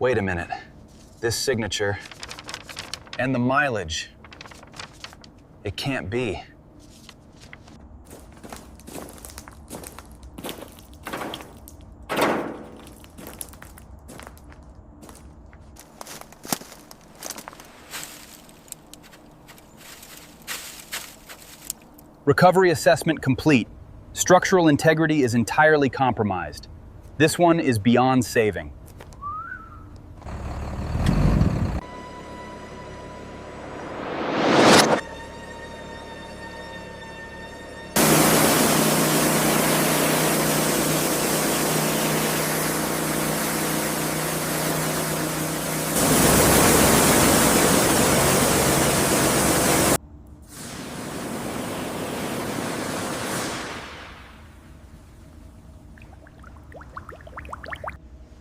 Wait a minute. This signature and the mileage. It can't be. Recovery assessment complete. Structural integrity is entirely compromised. This one is beyond saving.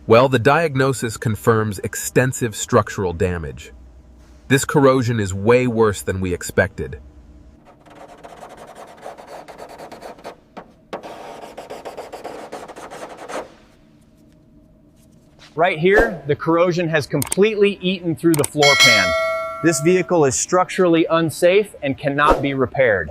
Well, the diagnosis confirms extensive structural damage. This corrosion is way worse than we expected. Right here, the corrosion has completely eaten through the floor pan. This vehicle is structurally unsafe and cannot be repaired.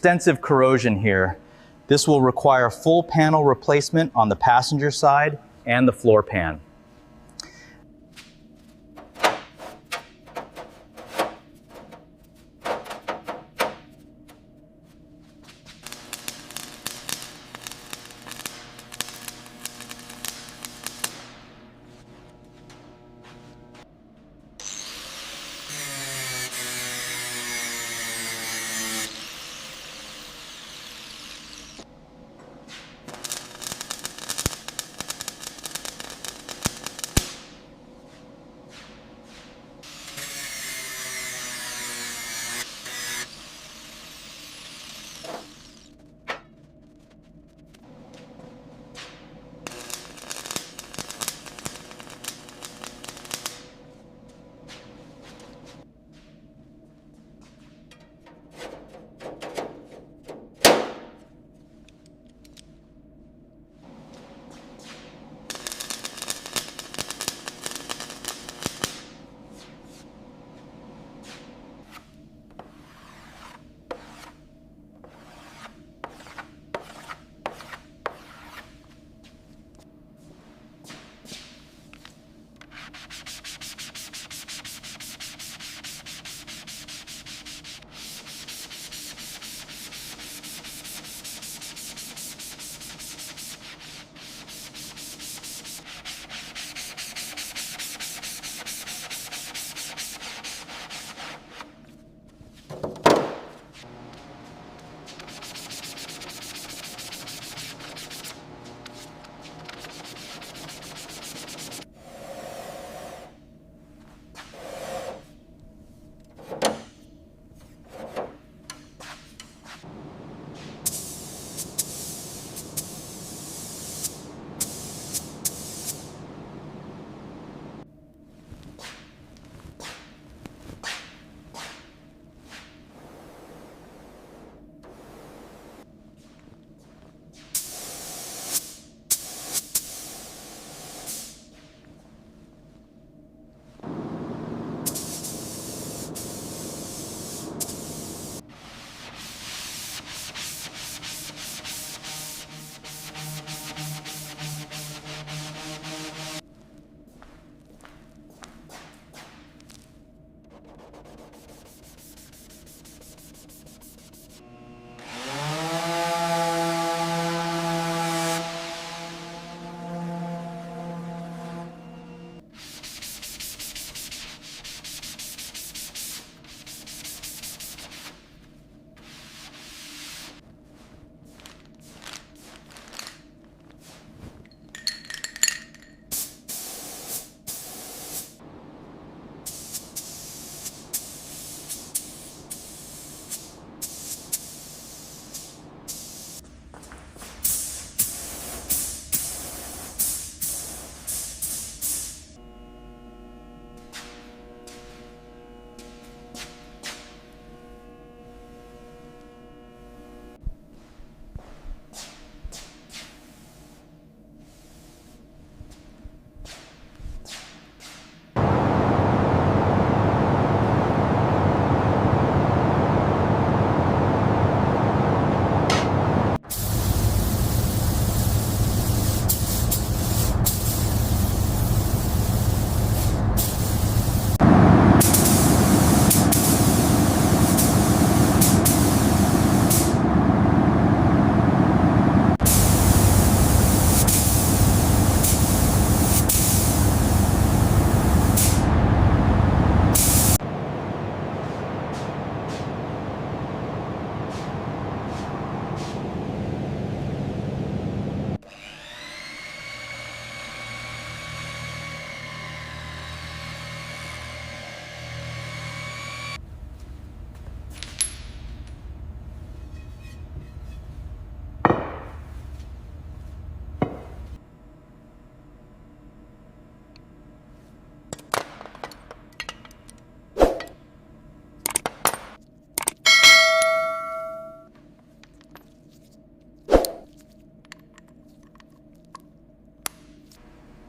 Extensive corrosion here. This will require full panel replacement on the passenger side and the floor pan.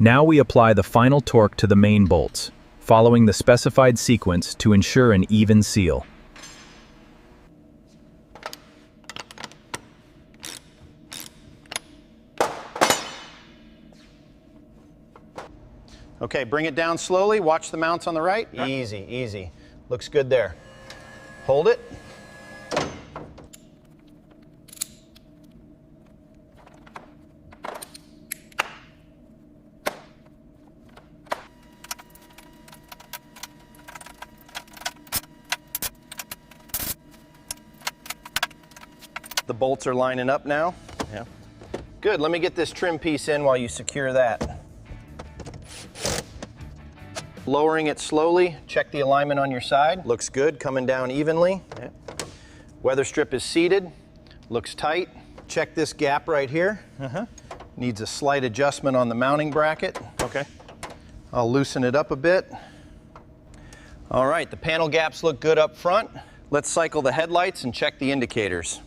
Now we apply the final torque to the main bolts, following the specified sequence to ensure an even seal. Okay, bring it down slowly. Watch the mounts on the right. Easy, easy. Looks good there. Hold it. The bolts are lining up now. Yeah. Good, let me get this trim piece in while you secure that. Lowering it slowly, check the alignment on your side. Looks good, coming down evenly. Yeah. Weather strip is seated, looks tight. Check this gap right here. Needs a slight adjustment on the mounting bracket. Okay. I'll loosen it up a bit. All right, the panel gaps look good up front. Let's cycle the headlights and check the indicators.